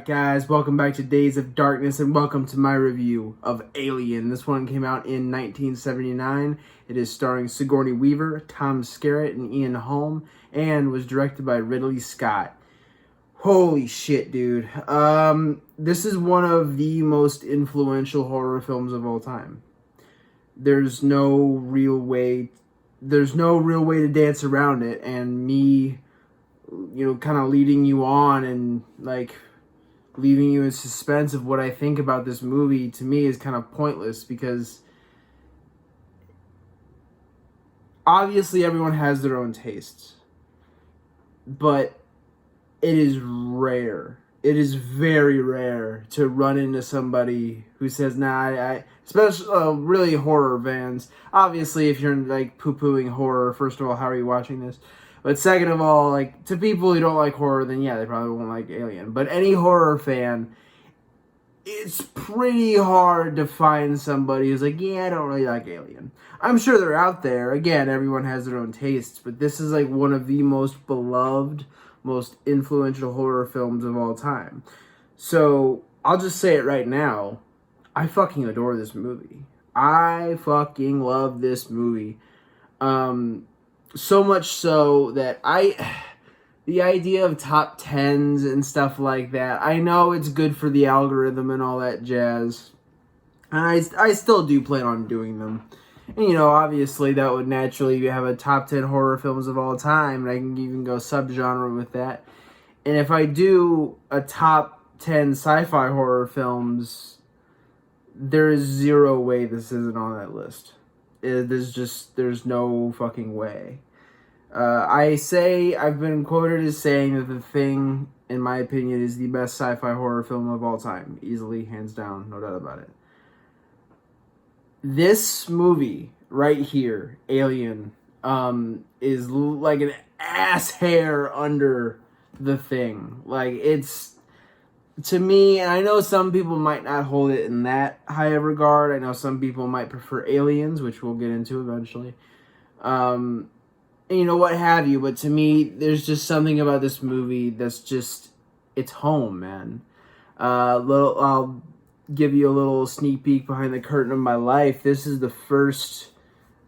guys. Welcome back to Days of Darkness, and welcome to my review of Alien. This one came out in 1979. It is starring Sigourney Weaver, Tom Skerritt, and Ian Holm, and was directed by Ridley Scott. Holy shit, dude. This is one of the most influential horror films of all time. There's no real way to dance around it, and me, kind of leading you on and, leaving you in suspense of what I think about this movie, to me, is kind of pointless, because obviously everyone has their own tastes, but it is rare. It is very rare to run into somebody who says, nah, especially really horror fans. Obviously, if you're poo-pooing horror, first of all, how are you watching this? But second of all, to people who don't like horror, then yeah, they probably won't like Alien. But any horror fan, it's pretty hard to find somebody who's like, yeah, I don't really like Alien. I'm sure they're out there. Again, everyone has their own tastes, but this is one of the most beloved, most influential horror films of all time. So, I'll just say it right now. I fucking adore this movie. I fucking love this movie. So much so that the idea of top 10s and stuff like that, I know it's good for the algorithm and all that jazz. And I still do plan on doing them. And, obviously that would naturally have a top 10 horror films of all time. And I can even go subgenre with that. And if I do a top 10 sci-fi horror films, there is zero way this isn't on that list. There's no fucking way. I've been quoted as saying that The Thing, in my opinion, is the best sci-fi horror film of all time. Easily, hands down, no doubt about it. This movie right here, Alien, is like an ass hair under The Thing. It's, to me, and I know some people might not hold it in that high of regard. I know some people might prefer Aliens, which we'll get into eventually. And what have you, but to me, there's just something about this movie that's just, it's home, man. I'll give you a little sneak peek behind the curtain of my life. This is the first,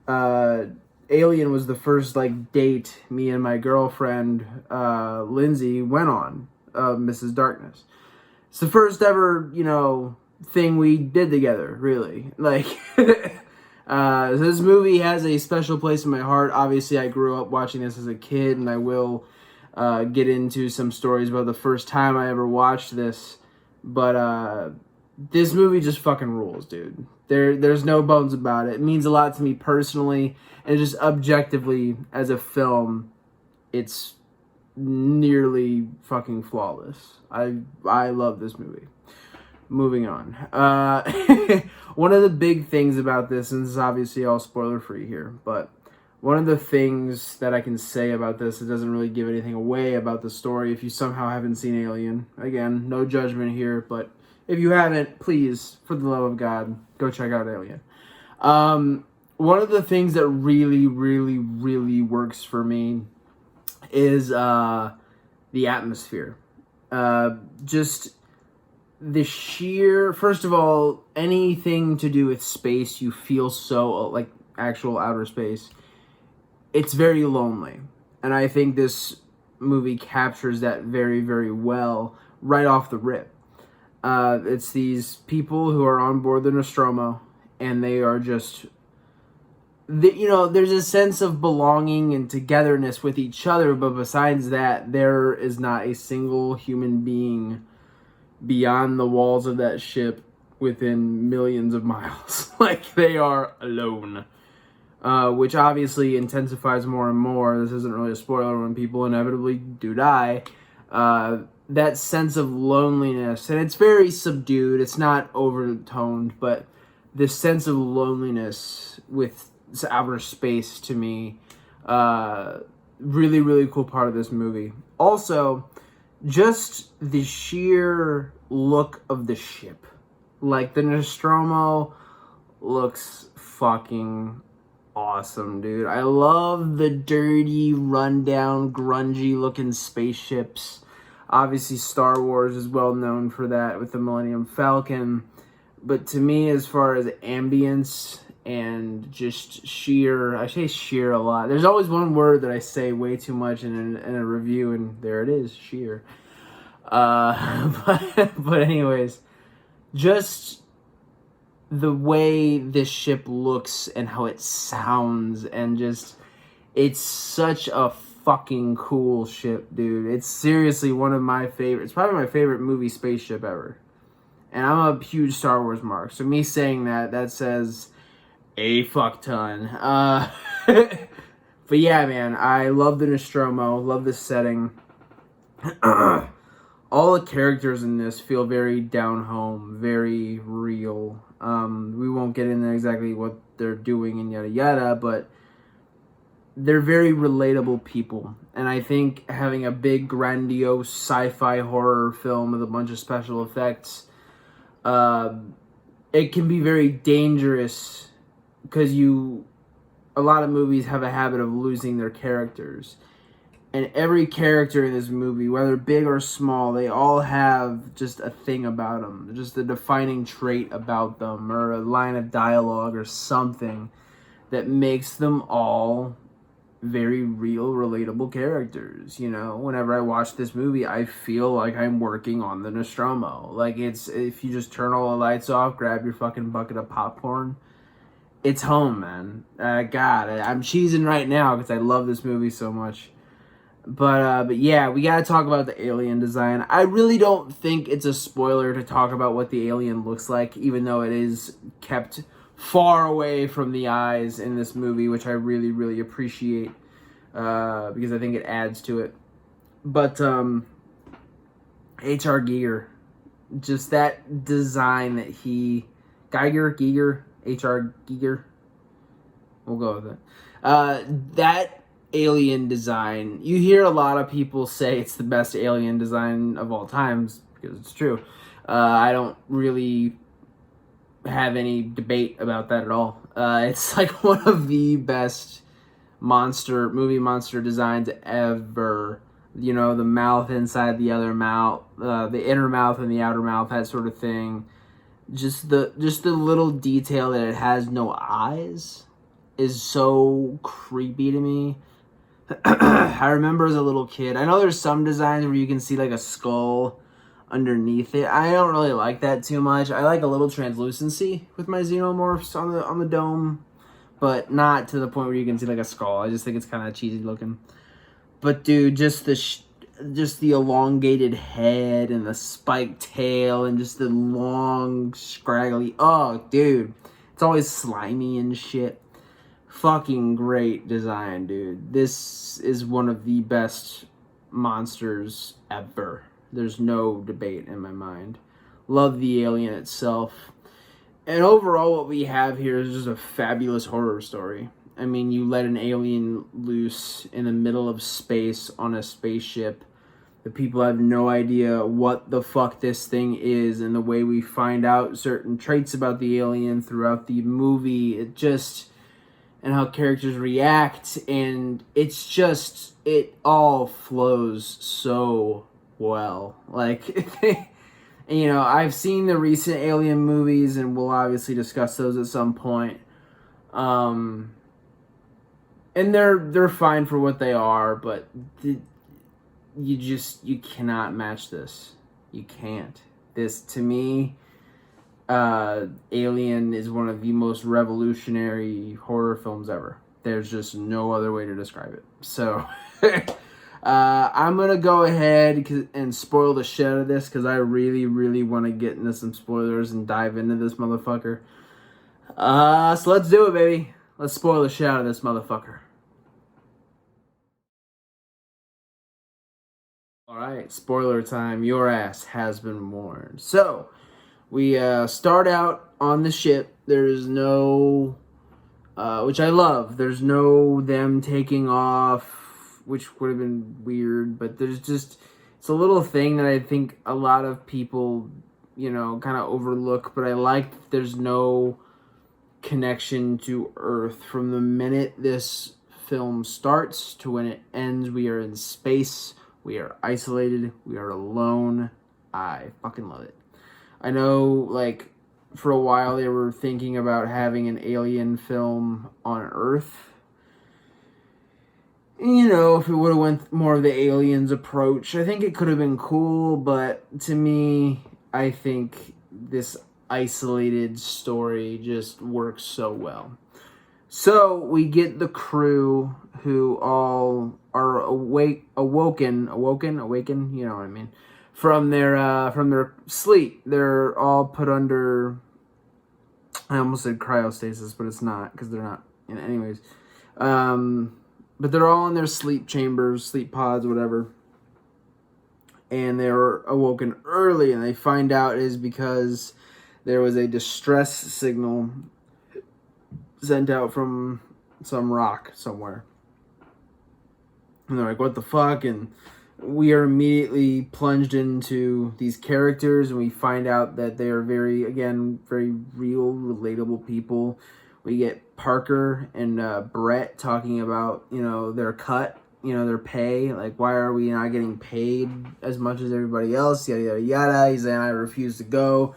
Alien was the first, date me and my girlfriend, Lindsay, went on, Mrs. Darkness. It's the first ever, thing we did together, really. This movie has a special place in my heart. Obviously, I grew up watching this as a kid, and I will get into some stories about the first time I ever watched this. But this movie just fucking rules, dude. There's no bones about it. It means a lot to me personally, and just objectively, as a film, it's nearly fucking flawless. I love this movie. Moving on. One of the big things about this, and this is obviously all spoiler free here, but one of the things that I can say about this, it doesn't really give anything away about the story if you somehow haven't seen Alien. Again, no judgment here, but if you haven't, please, for the love of God, go check out Alien. One of the things that really, really, really works for me is the atmosphere. Just the sheer, first of all, anything to do with space, you feel so, actual outer space. It's very lonely. And I think this movie captures that very, very well right off the rip. It's these people who are on board the Nostromo, and they are just, there's a sense of belonging and togetherness with each other, but besides that, there is not a single human being beyond the walls of that ship within millions of miles. They are alone. Which obviously intensifies more and more. This isn't really a spoiler when people inevitably do die. That sense of loneliness, and it's very subdued, it's not overtoned, but this sense of loneliness with outer space, to me, really, really cool part of this movie. Also, just the sheer look of the ship. The Nostromo looks fucking awesome, dude. I love the dirty, rundown, grungy looking spaceships. Obviously, Star Wars is well known for that with the Millennium Falcon. But to me, as far as ambience and just sheer, I say sheer a lot. There's always one word that I say way too much in a review, and there it is, sheer. But anyways, just the way this ship looks and how it sounds, and just, it's such a fucking cool ship, dude. It's seriously one of my favorites. It's probably my favorite movie spaceship ever. And I'm a huge Star Wars mark, so me saying that says a fuck ton. But yeah, man, I love the Nostromo, love the setting. All the characters in this feel very down home, very real. We won't get into exactly what they're doing and yada yada, but they're very relatable people. And I think having a big, grandiose sci-fi horror film with a bunch of special effects, it can be very dangerous because a lot of movies have a habit of losing their characters. And every character in this movie, whether big or small, they all have just a thing about them. Just a defining trait about them, or a line of dialogue or something that makes them all very real, relatable characters. You know, whenever I watch this movie, I feel like I'm working on the Nostromo. Like, it's, if you just turn all the lights off, grab your fucking bucket of popcorn, it's home, man. God, I'm cheesing right now because I love this movie so much. But yeah, we gotta talk about the alien design. I really don't think it's a spoiler to talk about what the alien looks like, even though it is kept far away from the eyes in this movie, which I really, really appreciate, because I think it adds to it. But H.R. Giger, just that design that Giger, H.R. Giger, we'll go with it. That alien design, you hear a lot of people say it's the best alien design of all times, because it's true. I don't really have any debate about that at all. It's like one of the best movie monster designs ever. You know, the mouth inside the other mouth, the inner mouth and the outer mouth, that sort of thing. Just the little detail that it has no eyes is so creepy to me. I remember as a little kid, I know there's some designs where you can see like a skull underneath it. I don't really like that too much. I like a little translucency with my xenomorphs on the dome, but not to the point where you can see like a skull. I just think it's kind of cheesy looking. But dude, just the elongated head and the spiked tail and just the long scraggly, oh dude, it's always slimy and shit. Fucking great design, dude. This is one of the best monsters ever. There's no debate in my mind. Love the alien itself. And overall, what we have here is just a fabulous horror story. I mean, you let an alien loose in the middle of space on a spaceship. The people have no idea what the fuck this thing is, and the way we find out certain traits about the alien throughout the movie, and how characters react, and it's just, it all flows so well. Like, you know, I've seen the recent Alien movies, and we'll obviously discuss those at some point. And they're fine for what they are, but you cannot match this. You can't. This, to me, Alien is one of the most revolutionary horror films ever. There's just no other way to describe it. So, I'm going to go ahead and spoil the shit out of this, because I really, really want to get into some spoilers and dive into this motherfucker. So let's do it, baby. Let's spoil the shit out of this motherfucker. Alright, spoiler time. Your ass has been warned. So, we start out on the ship. There's no, which I love, there's no them taking off, which would have been weird, but there's just, it's a little thing that I think a lot of people, you know, kind of overlook, but I like that there's no connection to Earth. From the minute this film starts to when it ends, we are in space We are isolated. We are alone. I fucking love it. I know, like, for a while they were thinking about having an alien film on Earth. You know, if it would have went more of the aliens approach, I think it could have been cool, but to me, I think this isolated story just works so well. So we get the crew who all are awoken, you know what I mean, from their sleep. They're all put under, I almost said cryostasis, but it's not, because they're not, anyways. But they're all in their sleep chambers, sleep pods, whatever. And they were awoken early, and they find out it is because there was a distress signal sent out from some rock somewhere. And they're like, what the fuck? And we are immediately plunged into these characters, and we find out that they are very real, relatable people. We get Parker and Brett talking about, their cut, their pay. Like, why are we not getting paid as much as everybody else? Yada, yada, yada. He's saying, I refuse to go.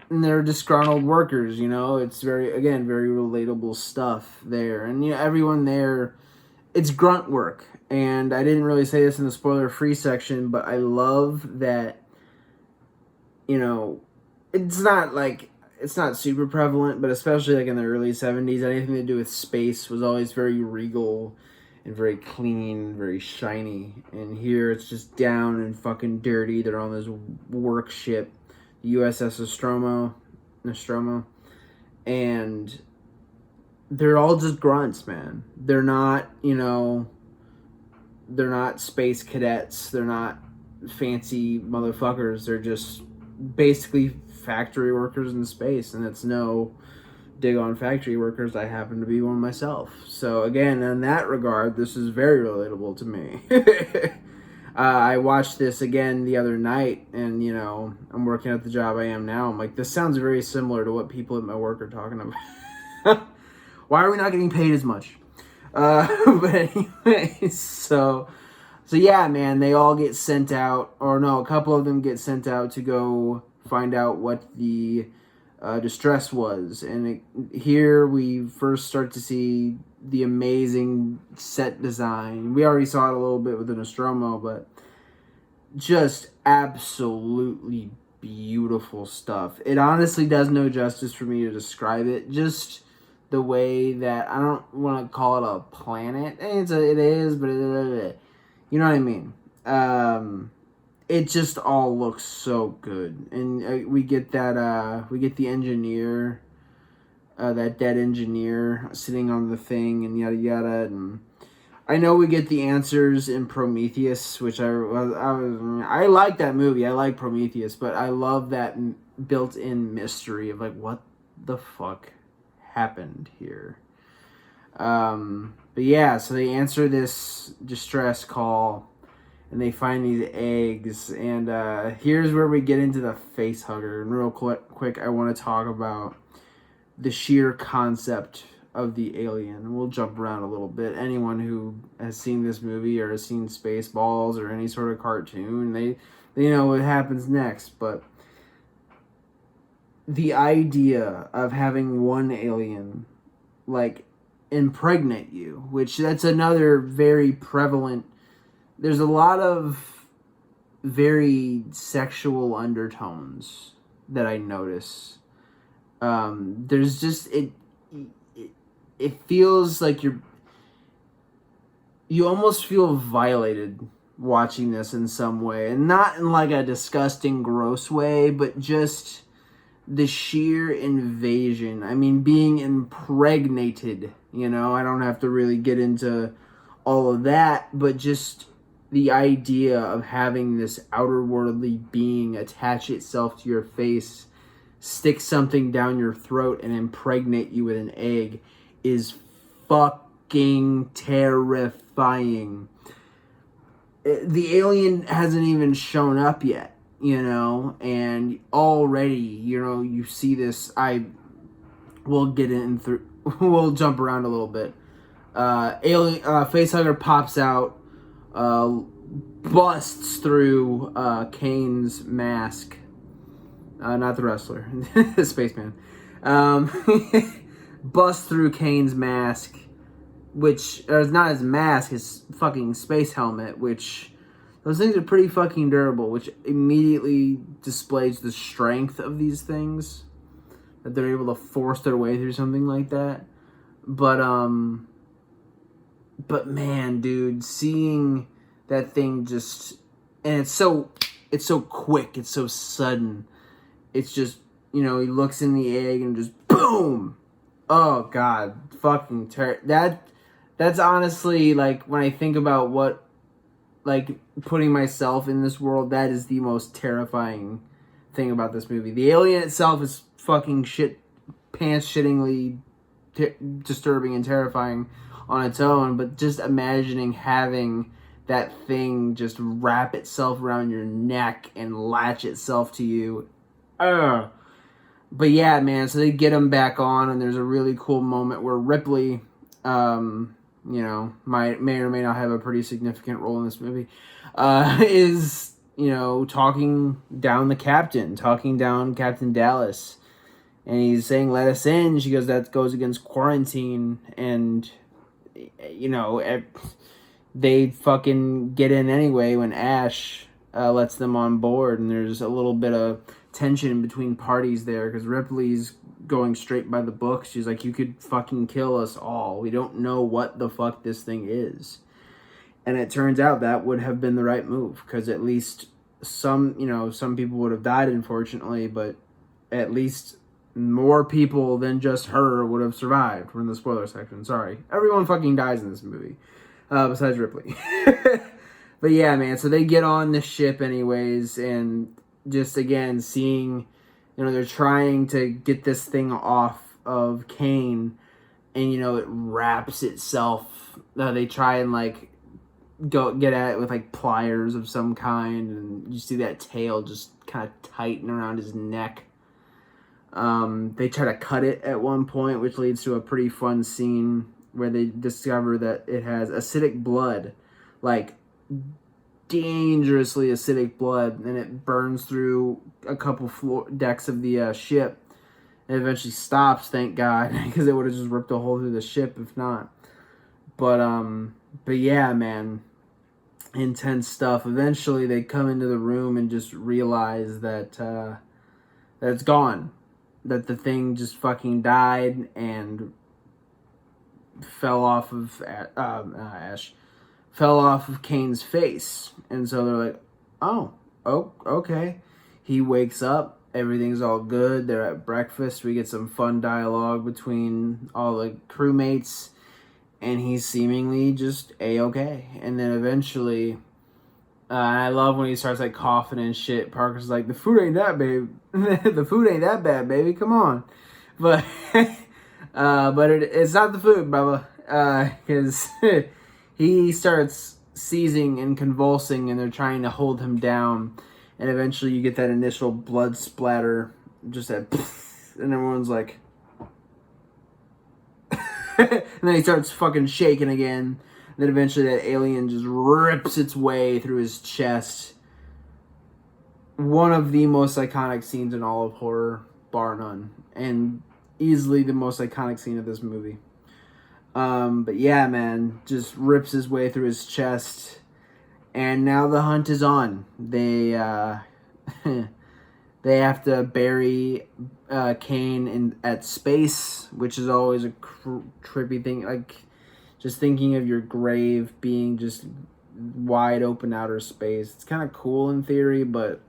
They're disgruntled workers, It's very relatable stuff there. And, everyone there, it's grunt work. And I didn't really say this in the spoiler-free section, but I love that, it's not super prevalent, but especially like in the early 70s, anything to do with space was always very regal and very clean, very shiny. And here it's just down and fucking dirty. They're on this work ship, USS Nostromo, and they're all just grunts, man. They're not, they're not space cadets. They're not fancy motherfuckers. They're just basically factory workers in space, and it's no dig on factory workers. I happen to be one myself. So again, in that regard, this is very relatable to me. I watched this again the other night, and I'm working at the job I am now. I'm like, this sounds very similar to what people at my work are talking about. Why are we not getting paid as much? But anyway, so yeah, man, they all get sent out, or no, a couple of them get sent out to go find out what the distress was. And here we first start to see the amazing set design. We already saw it a little bit with the Nostromo, but just absolutely beautiful stuff. It honestly does no justice for me to describe it. Just the way that, I don't want to call it a planet. It is, but you know what I mean. It just all looks so good, and we get the engineer, that dead engineer sitting on the thing, and yada yada. And I know we get the answers in Prometheus, which I like that movie. I like Prometheus, but I love that built-in mystery of like, what the fuck happened here. But yeah, so they answer this distress call, and they find these eggs, and here's where we get into the Facehugger. And real quick, I want to talk about the sheer concept of the alien. We'll jump around a little bit. Anyone who has seen this movie or has seen Spaceballs or any sort of cartoon, they know what happens next. But the idea of having one alien, like, impregnate you, which that's another very prevalent. There's a lot of very sexual undertones that I notice. There's just it feels like you almost feel violated watching this in some way, and not in like a disgusting, gross way, but just the sheer invasion. I mean, being impregnated, I don't have to really get into all of that, but just the idea of having this outerworldly being attach itself to your face, stick something down your throat, and impregnate you with an egg is fucking terrifying. The alien hasn't even shown up yet, and already, you see this. We'll get in through, we'll jump around a little bit. Facehugger pops out, busts through Kane's mask. Not the wrestler, the spaceman. Busts through Kane's mask, which is not his mask, his fucking space helmet, which those things are pretty fucking durable, which immediately displays the strength of these things, that they're able to force their way through something like that. But man, dude, seeing that thing just, and it's so quick, it's so sudden. It's just, he looks in the egg and just boom. Oh god, fucking that's honestly, like, when I think about what, like, putting myself in this world, that is the most terrifying thing about this movie. The alien itself is fucking pants-shittingly disturbing and terrifying on its own, but just imagining having that thing just wrap itself around your neck and latch itself to you. But yeah, man, so they get him back on, and there's a really cool moment where Ripley, may or may not have a pretty significant role in this movie, is, talking down Captain Dallas. And he's saying, let us in. She goes, that goes against quarantine. And, they fucking get in anyway when Ash lets them on board. And there's a little bit of tension between parties there, because Ripley's going straight by the book. She's like, you could fucking kill us all. We don't know what the fuck this thing is. And it turns out that would have been the right move, because at least some people would have died, unfortunately, but at least more people than just her would have survived. We're in the spoiler section. Sorry. Everyone fucking dies in this movie, besides Ripley. But yeah, man, so they get on the ship anyways, and just, again, seeing, they're trying to get this thing off of Kane, and, it wraps itself. They try and, like, go get at it with, like, pliers of some kind, and you see that tail just kind of tighten around his neck. They try to cut it at one point, which leads to a pretty fun scene where they discover that it has acidic blood, like dangerously acidic blood, and it burns through a couple decks of the ship. It eventually stops, thank God, because it would have just ripped a hole through the ship if not. But yeah, man, intense stuff. Eventually, they come into the room and just realize that that it's gone. That the thing just fucking died and fell off of Kane's face. And so they're like, oh, okay. He wakes up, everything's all good, they're at breakfast, we get some fun dialogue between all the crewmates, and he's seemingly just A-okay. And then eventually, I love when he starts, like, coughing and shit. Parker's like, the food ain't that, babe. The food ain't that bad, baby. Come on. But it's not the food, Bubba. Because he starts seizing and convulsing, and they're trying to hold him down. And eventually you get that initial blood splatter, just that, and everyone's like, and then he starts fucking shaking again. And then eventually that alien just rips its way through his chest. One of the most iconic scenes in all of horror, bar none. And easily the most iconic scene of this movie. But yeah, man, just rips his way through his chest. And now the hunt is on. They they have to bury Kane at space, which is always a trippy thing. Like, just thinking of your grave being just wide open outer space. It's kind of cool in theory, but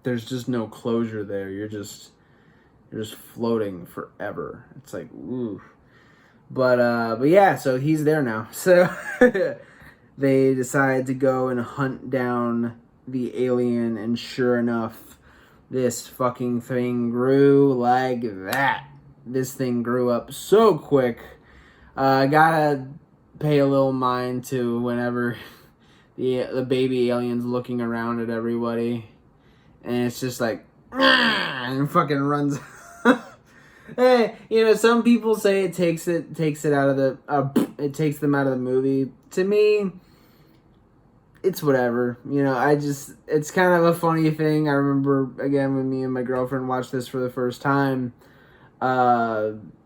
there's just no closure there. You're just floating forever. It's like, ooh. But yeah, so he's there now. So they decide to go and hunt down the alien, and sure enough, this fucking thing grew like that. This thing grew up so quick. Gotta pay a little mind to whenever the baby alien's looking around at everybody, and it's just like, and fucking runs. Hey, some people say it takes it out of the it takes them out of the movie. To me, it's whatever. It's kind of a funny thing. I remember again when me and my girlfriend watched this for the first time.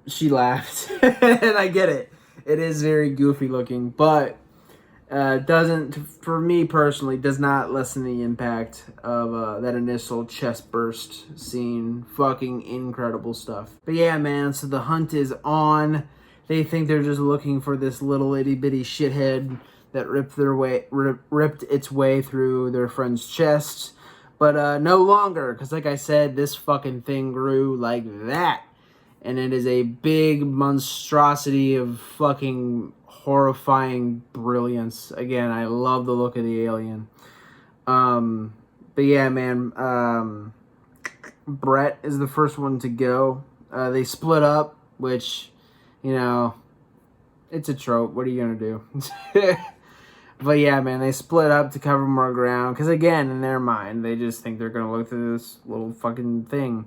She laughed, and I get it. It is very goofy looking, but doesn't, for me personally, does not lessen the impact of that initial chest burst scene. Fucking incredible stuff. But yeah, man, so the hunt is on. They think they're just looking for this little itty bitty shithead that ripped its way through their friend's chest. But no longer, because like I said, this fucking thing grew like that. And it is a big monstrosity of fucking horrifying brilliance. Again, I love the look of the alien. But yeah, man, Brett is the first one to go. They split up, which, it's a trope. What are you gonna do? But yeah, man, they split up to cover more ground. Because again, in their mind, they just think they're gonna look through this little fucking thing.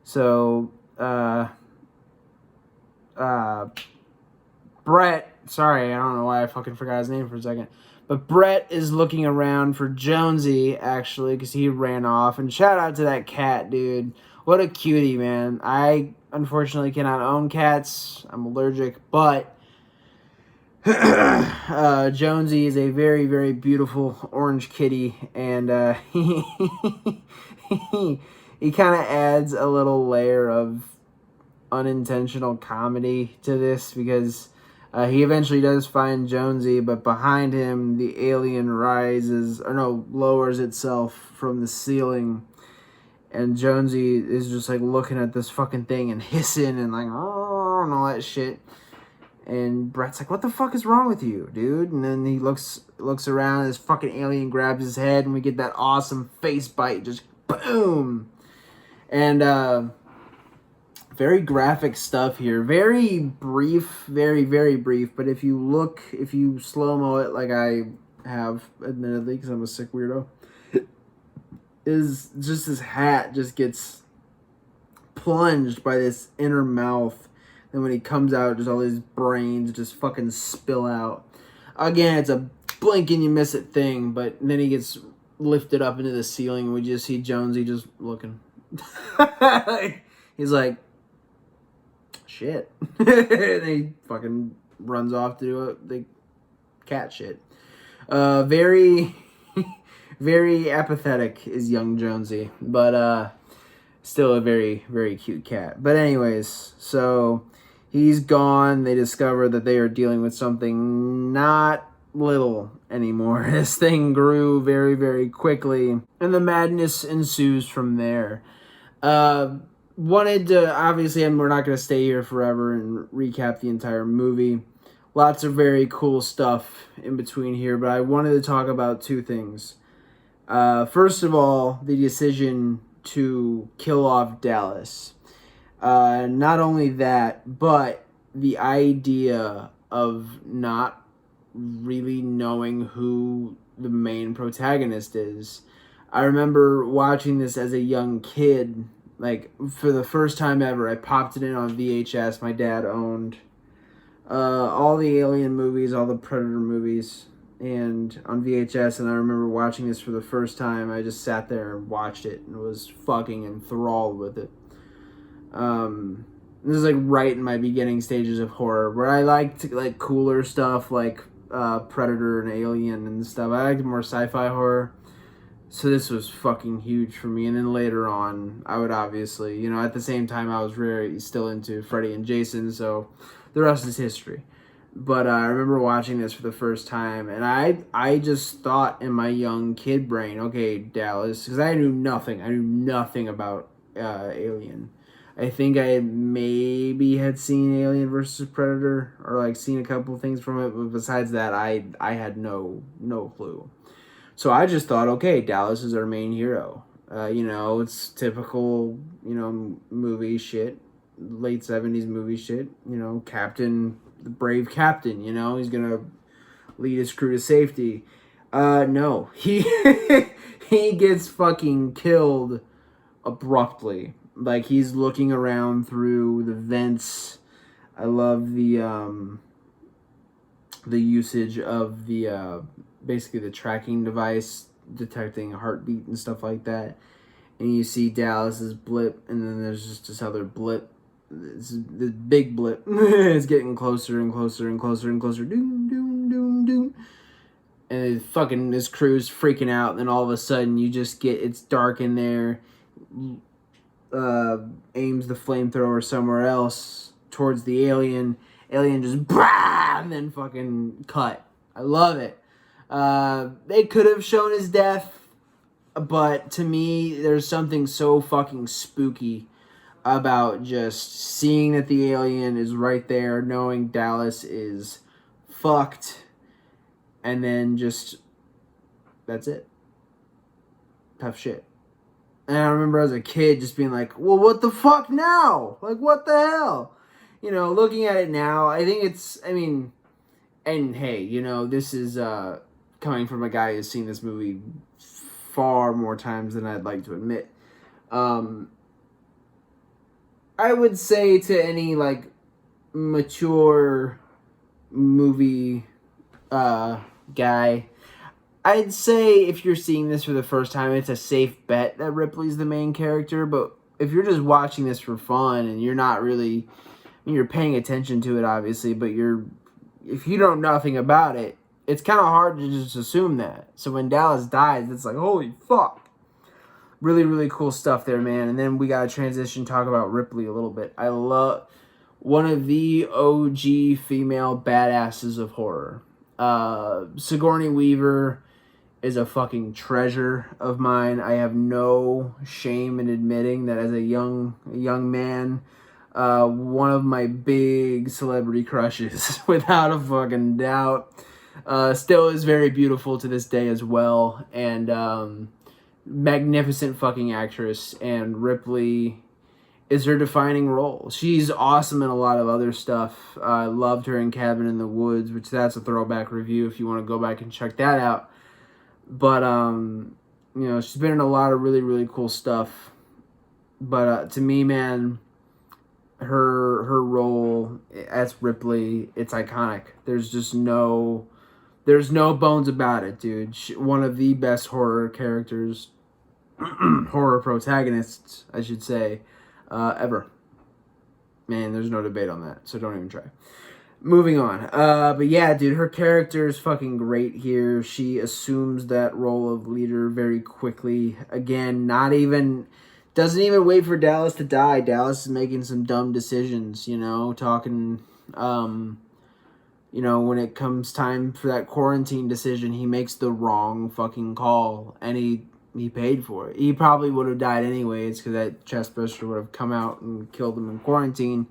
So, Brett, sorry, I don't know why I fucking forgot his name for a second. But Brett is looking around for Jonesy, actually, because he ran off. And shout out to that cat, dude. What a cutie, man. I, unfortunately, cannot own cats. I'm allergic, but Jonesy is a very, very beautiful orange kitty. And he kind of adds a little layer of unintentional comedy to this, because he eventually does find Jonesy, but behind him the alien lowers itself from the ceiling, and Jonesy is just like looking at this fucking thing and hissing and like, oh, and all that shit. And Brett's like, what the fuck is wrong with you, dude? And then he looks around, and this fucking alien grabs his head, and we get that awesome face bite, just boom. And very graphic stuff here. Very brief, very, very brief. But if you slow-mo it like I have, admittedly, because I'm a sick weirdo, is just his hat just gets plunged by this inner mouth. And when he comes out, just all his brains just fucking spill out. Again, it's a blink and you miss it thing, but then he gets lifted up into the ceiling and we just see Jonesy just looking. He's like, shit. And he fucking runs off to do the cat shit. Very, very apathetic is young Jonesy, but still a very, very cute cat. But anyways, so he's gone. They discover that they are dealing with something not little anymore. This thing grew very, very quickly, and the madness ensues from there. Wanted to, obviously, and we're not going to stay here forever and recap the entire movie. Lots of very cool stuff in between here, but I wanted to talk about two things. First of all, the decision to kill off Dallas. Not only that, but the idea of not really knowing who the main protagonist is. I remember watching this as a young kid, like, for the first time ever. I popped it in on VHS. My dad owned all the Alien movies, all the Predator movies, and on VHS, and I remember watching this for the first time. I just sat there and watched it and was fucking enthralled with it. This is like right in my beginning stages of horror, where I liked like cooler stuff like Predator and Alien and stuff. I liked more sci-fi horror. So this was fucking huge for me. And then later on, I would obviously, at the same time, I was very still into Freddy and Jason, so the rest is history. But I remember watching this for the first time, and I just thought in my young kid brain, okay, Dallas, because I knew nothing about Alien. I think I maybe had seen Alien versus Predator, or like seen a couple things from it, but besides that, I had no clue. So I just thought, okay, Dallas is our main hero. It's typical, movie shit, late 70s movie shit. Captain, the brave captain, he's gonna lead his crew to safety. No, he he gets fucking killed abruptly. Like, he's looking around through the vents. I love the usage of the basically the tracking device detecting heartbeat and stuff like that. And you see Dallas's blip, and then there's just this other blip. This big blip. It's getting closer and closer and closer and closer. Doom, doom, doom, doom. And this crew's freaking out. And then all of a sudden, you just get, it's dark in there. Aims the flamethrower somewhere else towards the alien. Alien just, bah! And then fucking cut. I love it. They could have shown his death. But to me, there's something so fucking spooky about just seeing that the alien is right there, knowing Dallas is fucked, and then just, that's it. Tough shit. And I remember as a kid just being like, well, what the fuck now? Like, what the hell? You know, looking at it now, I think it's, I mean, and hey, you know, this is coming from a guy who's seen this movie far more times than I'd like to admit. I would say to any, like, mature movie guy, I'd say if you're seeing this for the first time, it's a safe bet that Ripley's the main character. But if you're just watching this for fun and you're not really, I mean, you're paying attention to it, obviously, but if you know nothing about it, it's kind of hard to just assume that. So when Dallas dies, it's like, holy fuck. Really, really cool stuff there, man. And then we got to transition, talk about Ripley a little bit. I love one of the OG female badasses of horror. Sigourney Weaver is a fucking treasure of mine. I have no shame in admitting that as a young man, one of my big celebrity crushes, without a fucking doubt. Still is very beautiful to this day as well, and magnificent fucking actress, and Ripley is her defining role. She's awesome in a lot of other stuff. I loved her in Cabin in the Woods, which that's a throwback review if you want to go back and check that out. But you know, she's been in a lot of really, really cool stuff. But to me, man, her role as Ripley, it's iconic. There's no bones about it, dude. One of the best horror characters, horror protagonists, I should say, ever. Man, there's no debate on that, so don't even try. Moving on. But yeah, dude, her character is fucking great here. She assumes that role of leader very quickly. Again, doesn't even wait for Dallas to die. Dallas is making some dumb decisions, you know, talking, you know, when it comes time for that quarantine decision, he makes the wrong fucking call, and he paid for it. He probably would have died anyways, because that chest burster would have come out and killed him in quarantine.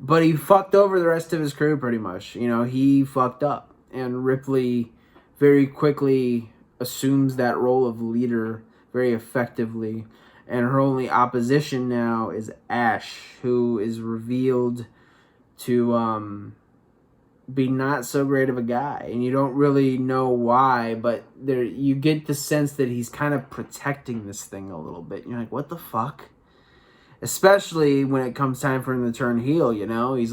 But he fucked over the rest of his crew pretty much. You know, he fucked up. And Ripley very quickly assumes that role of leader very effectively. And her only opposition now is Ash, who is revealed to be not so great of a guy. And you don't really know why, but you get the sense that he's kind of protecting this thing a little bit. You're like, what the fuck? Especially when it comes time for him to turn heel, you know? He's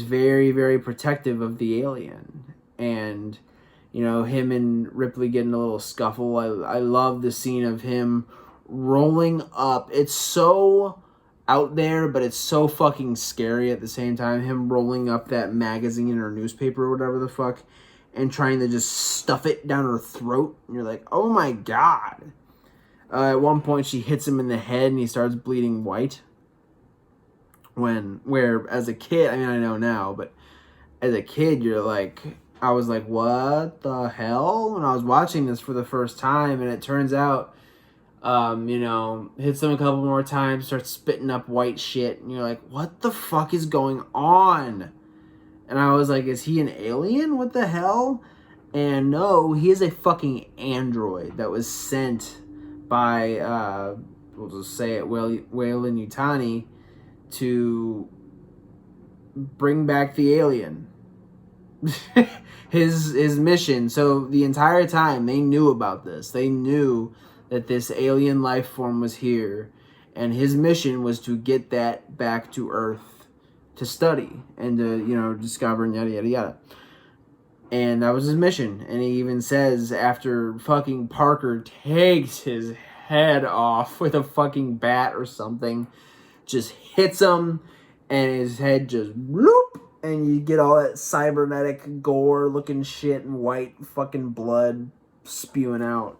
very, very protective of the alien. And, you know, him and Ripley getting a little scuffle. I love the scene of him rolling up. It's so out there, but it's so fucking scary at the same time. Him rolling up that magazine or newspaper or whatever the fuck and trying to just stuff it down her throat. And you're like, oh my god. At one point, she hits him in the head, and he starts bleeding white. Where as a kid, I mean, I know now, but as a kid, I was like, what the hell? When I was watching this for the first time, and it turns out, you know, hits him a couple more times, starts spitting up white shit, and you're like, what the fuck is going on? And I was like, is he an alien? What the hell? And no, he is a fucking android that was sent by, we'll just say it, Weyland Yutani, to bring back the alien. his mission. So the entire time they knew about this. They knew that this alien life form was here. And his mission was to get that back to Earth to study and to, discover and yada, yada, yada. And that was his mission. And he even says after fucking Parker takes his head off with a fucking bat or something, just hits him, and his head just bloop, and you get all that cybernetic gore looking shit and white fucking blood spewing out.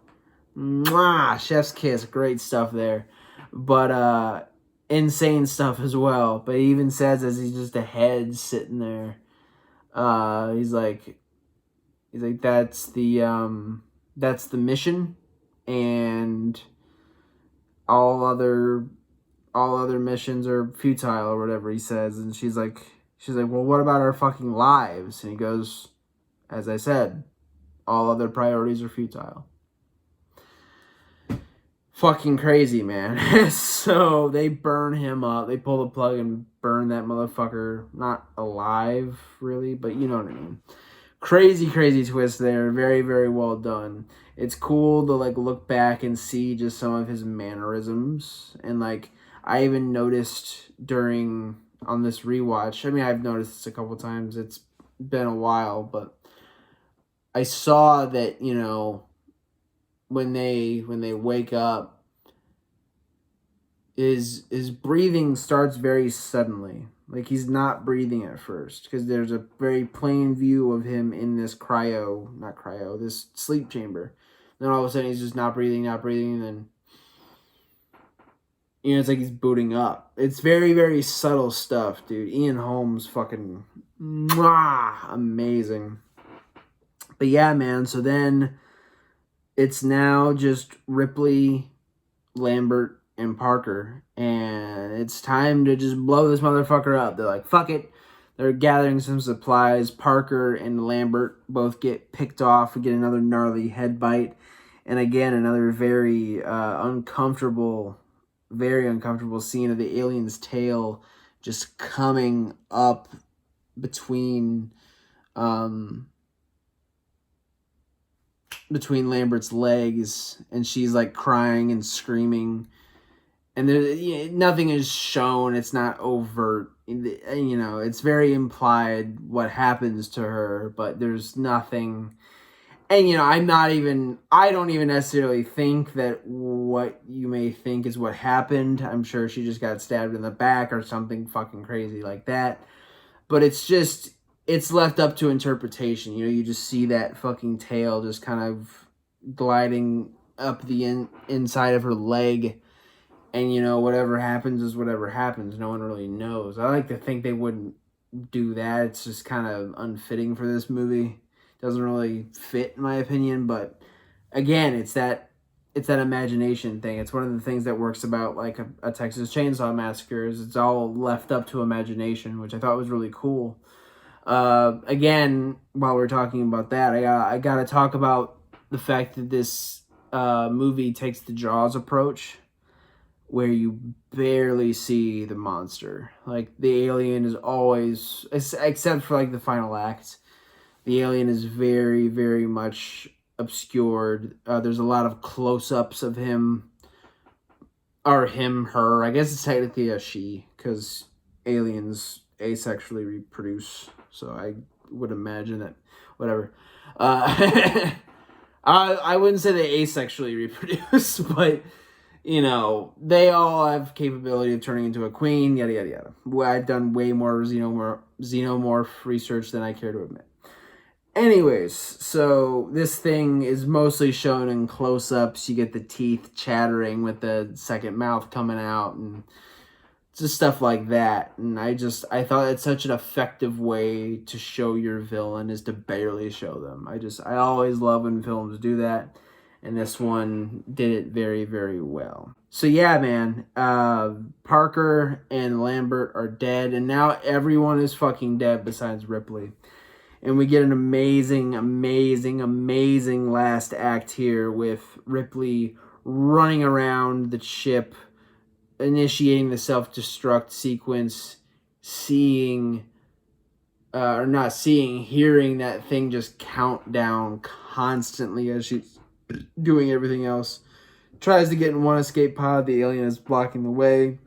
Mwah! Chef's kiss. Great stuff there. But insane stuff as well. But he even says as he's just a head sitting there, he's like that's the mission, and all other missions are futile or whatever he says. And she's like, well, what about our fucking lives? And he goes, as I said, all other priorities are futile. Fucking crazy, man. So they burn him up. They pull the plug and burn that motherfucker. Not alive, really, but you know what I mean. Crazy twist there. Very, very well done. It's cool to, look back and see just some of his mannerisms. And, I even noticed on this rewatch, I mean, I've noticed this a couple times. It's been a while, but I saw that, when they wake up, his breathing starts very suddenly. He's not breathing at first, because there's a very plain view of him in this this sleep chamber. Then all of a sudden he's just not breathing, and then, it's like he's booting up. It's very, very subtle stuff, dude. Ian Holmes, fucking amazing. But yeah, man, so then it's now just Ripley, Lambert, and Parker, and it's time to just blow this motherfucker up. They're like, fuck it. They're gathering some supplies. Parker and Lambert both get picked off. We get another gnarly head bite, and again, another very uncomfortable scene of the alien's tail just coming up between Lambert's legs, and she's crying and screaming. And nothing is shown. It's not overt. It's very implied what happens to her, but there's nothing. And, I don't even necessarily think that what you may think is what happened. I'm sure she just got stabbed in the back or something fucking crazy like that. But it's left up to interpretation. You just see that fucking tail just kind of gliding up the inside of her leg. And, whatever happens is whatever happens. No one really knows. I like to think they wouldn't do that. It's just kind of unfitting for this movie. Doesn't really fit, in my opinion. But, again, it's that imagination thing. It's one of the things that works about, a Texas Chainsaw Massacre, is it's all left up to imagination, which I thought was really cool. Again, while we're talking about that, I got to talk about the fact that this movie takes the Jaws approach, where you barely see the monster. The alien is always, except for the final act, the alien is very, very much obscured. There's a lot of close-ups of him, or him, her. I guess it's technically a she, because aliens asexually reproduce. So I would imagine that, whatever. I wouldn't say they asexually reproduce, but they all have capability of turning into a queen, yada, yada, yada. I've done way more xenomorph research than I care to admit. Anyways, so this thing is mostly shown in close-ups. You get the teeth chattering with the second mouth coming out, and just stuff like that. And I thought it's such an effective way to show your villain, is to barely show them. I always love when films do that. And this one did it very, very well. So yeah, man, Parker and Lambert are dead, and now everyone is fucking dead besides Ripley. And we get an amazing, amazing, amazing last act here with Ripley running around the ship, initiating the self-destruct sequence, hearing that thing just count down constantly as she's doing everything else tries to get in one escape pod. The alien is blocking the way,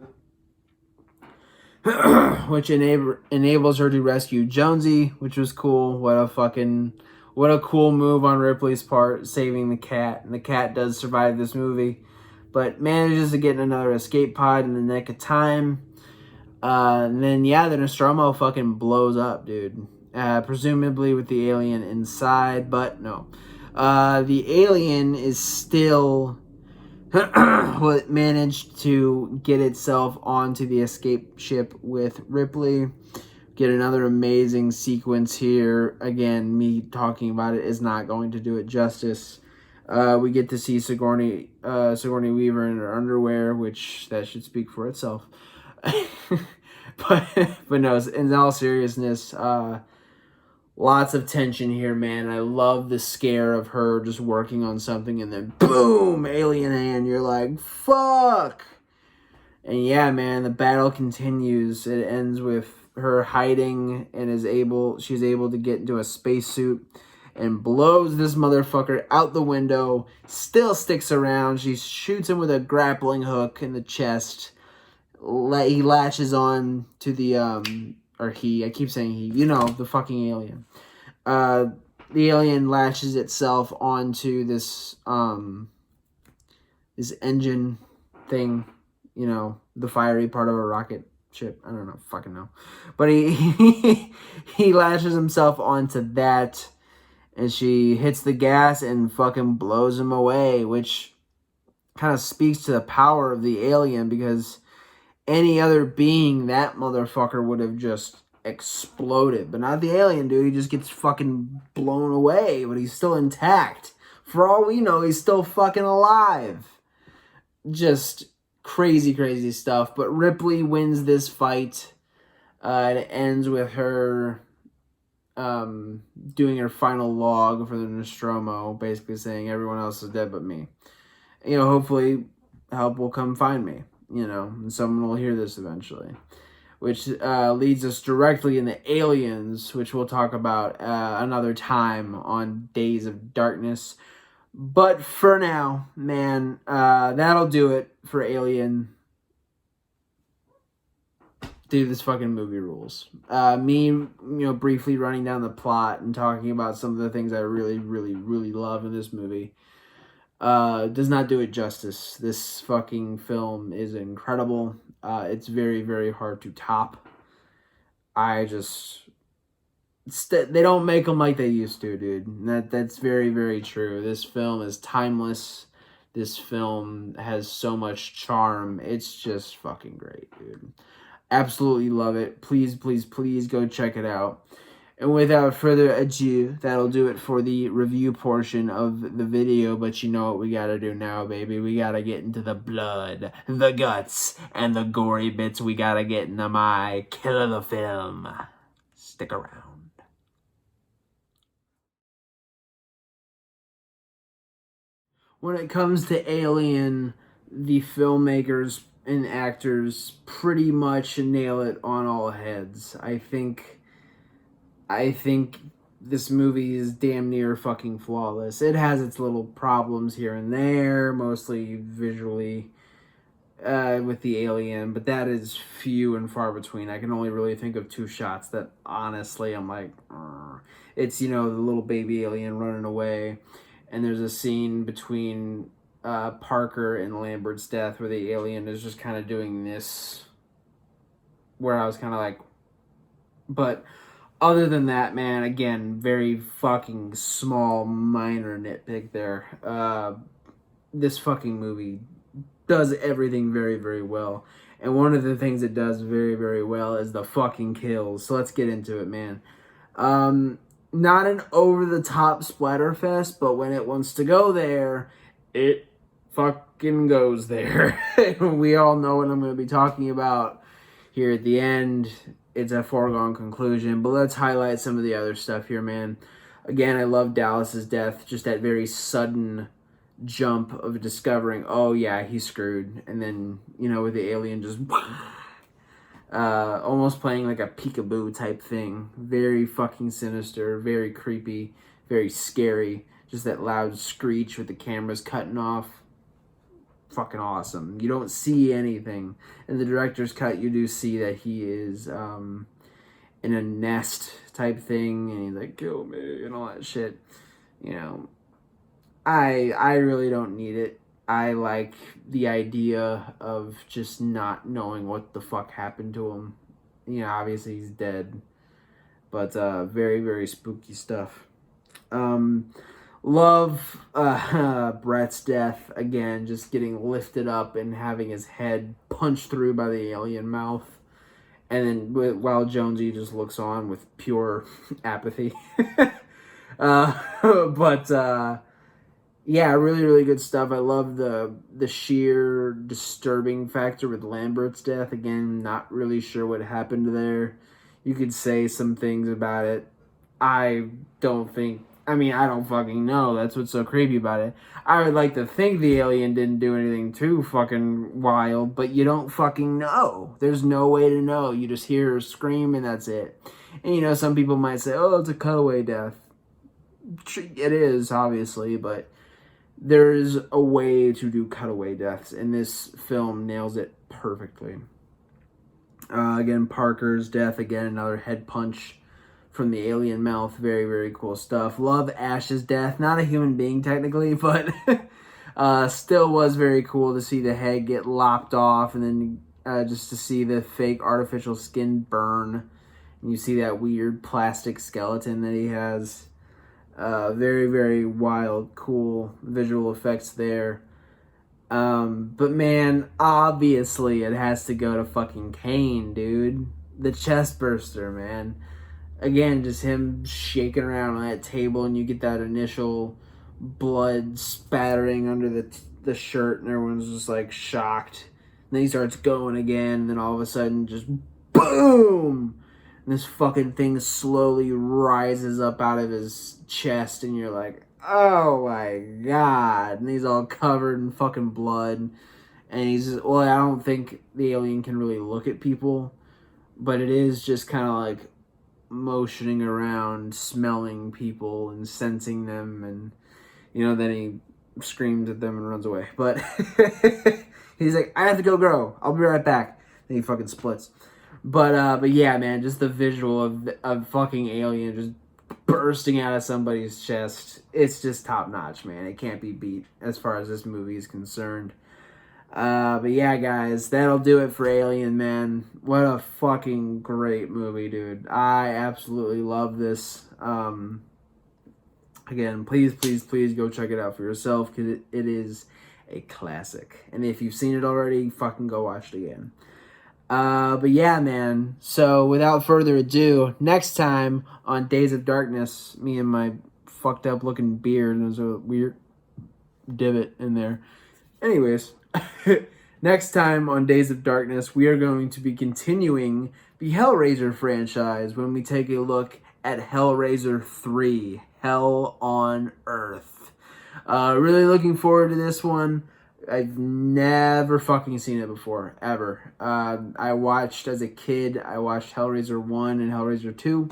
which enables her to rescue Jonesy, which was cool. What a cool move on Ripley's part, saving the cat. And the cat does survive this movie, but manages to get in another escape pod in the nick of time. And then, yeah, the Nostromo fucking blows up, dude. Presumably with the alien inside, but no. The alien is still what managed to get itself onto the escape ship with Ripley. Get another amazing sequence here. Again, me talking about it is not going to do it justice. We get to see Sigourney Weaver in her underwear, which that should speak for itself. but no, in all seriousness, lots of tension here, man. I love the scare of her just working on something and then boom, alien hand. You're like, fuck. And yeah, man, the battle continues. It ends with her hiding and she's able to get into a spacesuit and blows this motherfucker out the window. Still sticks around. She shoots him with a grappling hook in the chest. He latches on to the I keep saying he, the fucking alien. The alien latches itself onto this engine thing, the fiery part of a rocket ship. I don't know, fucking know. But he latches himself onto that, and she hits the gas and fucking blows him away, which kind of speaks to the power of the alien, because any other being, that motherfucker would have just exploded. But not the alien, dude. He just gets fucking blown away, but he's still intact. For all we know, he's still fucking alive. Just crazy, crazy stuff. But Ripley wins this fight. It ends with her doing her final log for the Nostromo, basically saying everyone else is dead but me. Hopefully help will come find me. And someone will hear this eventually. Which leads us directly into Aliens, which we'll talk about another time on Days of Darkness. But for now, man, that'll do it for Alien. Dude, this fucking movie rules. Me, briefly running down the plot and talking about some of the things I really, really, really love in this movie does not do it justice. This fucking film is incredible. It's very, very hard to top. They don't make them like they used to, dude. That's very, very true. This film is timeless. This film has so much charm. It's just fucking great, dude. Absolutely love it. Please, please, please go check it out. And without further ado, that'll do it for the review portion of the video. But you know what we gotta do now, baby. We gotta get into the blood, the guts, and the gory bits. We gotta get into my kill of the film. Stick around. When it comes to Alien, the filmmakers and actors pretty much nail it on all heads. I think this movie is damn near fucking flawless. It has its little problems here and there, mostly visually, with the alien, but that is few and far between. I can only really think of 2 shots that honestly I'm like, it's, the little baby alien running away, and there's a scene between Parker and Lambert's death where the alien is just kind of doing this, where I was kind of like, but other than that, man, again, very fucking small, minor nitpick there. This fucking movie does everything very, very well. And one of the things it does very, very well is the fucking kills. So let's get into it, man. Not an over-the-top splatterfest, but when it wants to go there, it fucking goes there. We all know what I'm going to be talking about here at the end. It's a foregone conclusion, but let's highlight some of the other stuff here, man. Again, I love Dallas's death, just that very sudden jump of discovering, oh yeah, he's screwed, and then, with the alien just almost playing like a peekaboo type thing. Very fucking sinister, very creepy, very scary. Just that loud screech with the cameras cutting off. fucking awesome. You don't see anything. In the director's cut, you do see that he is in a nest type thing, and he's like, kill me, and all that shit. You know, I really don't need it. I like the idea of just not knowing what the fuck happened to him. You know, obviously he's dead. But very, very spooky stuff. Love Brett's death. Again, just getting lifted up and having his head punched through by the alien mouth. And then while Jonesy just looks on with pure apathy. Yeah, really, really good stuff. I love the sheer disturbing factor with Lambert's death. Again, not really sure what happened there. You could say some things about it. I don't fucking know. That's what's so creepy about it. I would like to think the alien didn't do anything too fucking wild, but you don't fucking know. There's no way to know. You just hear her scream and that's it. And, you know, some people might say, oh, it's a cutaway death. It is, obviously, but there's a way to do cutaway deaths, and this film nails it perfectly. Again, Parker's death, again, another head punch from the alien mouth. Very, very cool stuff. Love Ash's death. Not a human being, technically, but still was very cool to see the head get lopped off, and then just to see the fake artificial skin burn. And you see that weird plastic skeleton that he has. Very, very wild, cool visual effects there. But man, obviously it has to go to fucking Kane, dude. The chest burster, man. Again, just him shaking around on that table, and you get that initial blood spattering under the shirt, and everyone's just like shocked. And then he starts going again, and then all of a sudden, just boom! And this fucking thing slowly rises up out of his chest, and you're like, oh my god. And he's all covered in fucking blood. And I don't think the alien can really look at people, but it is just kind of like motioning around, smelling people and sensing them, and, you know, then he screams at them and runs away. But he's like, I have to go grow. I'll be right back. Then he fucking splits. But yeah, man, just the visual of fucking alien just bursting out of somebody's chest. It's just top notch, man. It can't be beat as far as this movie is concerned. But yeah, guys, that'll do it for Alien, man. What a fucking great movie, dude. I absolutely love this. Again, please, please, please go check it out for yourself, because it is a classic. And if you've seen it already, fucking go watch it again. But yeah, man. So without further ado, next time on Days of Darkness, me and my fucked up looking beard, and there's a weird divot in there. Anyways, next time on Days of Darkness, we are going to be continuing the Hellraiser franchise when we take a look at Hellraiser 3, Hell on Earth. Really looking forward to this one. I've never fucking seen it before, ever. I watched, as a kid, I watched Hellraiser 1 and Hellraiser 2.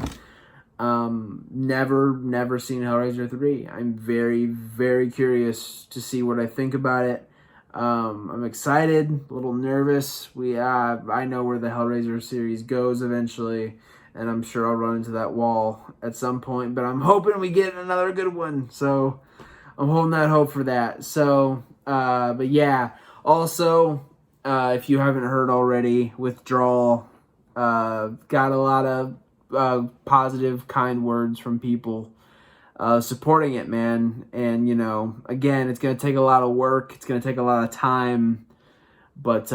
Never seen Hellraiser 3. I'm very, very curious to see what I think about it. I'm excited, a little nervous. I know where the Hellraiser series goes eventually, and I'm sure I'll run into that wall at some point, but I'm hoping we get another good one, so I'm holding that hope for that. So, but yeah, also, if you haven't heard already, Withdrawal, got a lot of positive, kind words from people supporting it, man. And, you know, again, it's going to take a lot of work. It's going to take a lot of time. But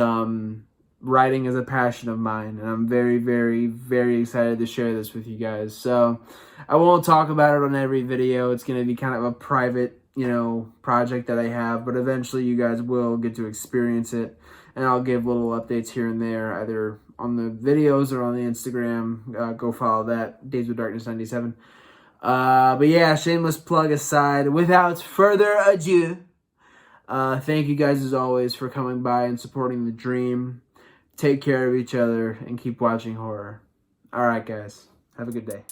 writing is a passion of mine. And I'm very, very, very excited to share this with you guys. So I won't talk about it on every video. It's going to be kind of a private, you know, project that I have. But eventually you guys will get to experience it. And I'll give little updates here and there, either on the videos or on the Instagram. Go follow that, Days of Darkness 97. But yeah, shameless plug aside, without further ado, thank you guys as always for coming by and supporting the dream. Take care of each other and keep watching horror. Alright guys, have a good day.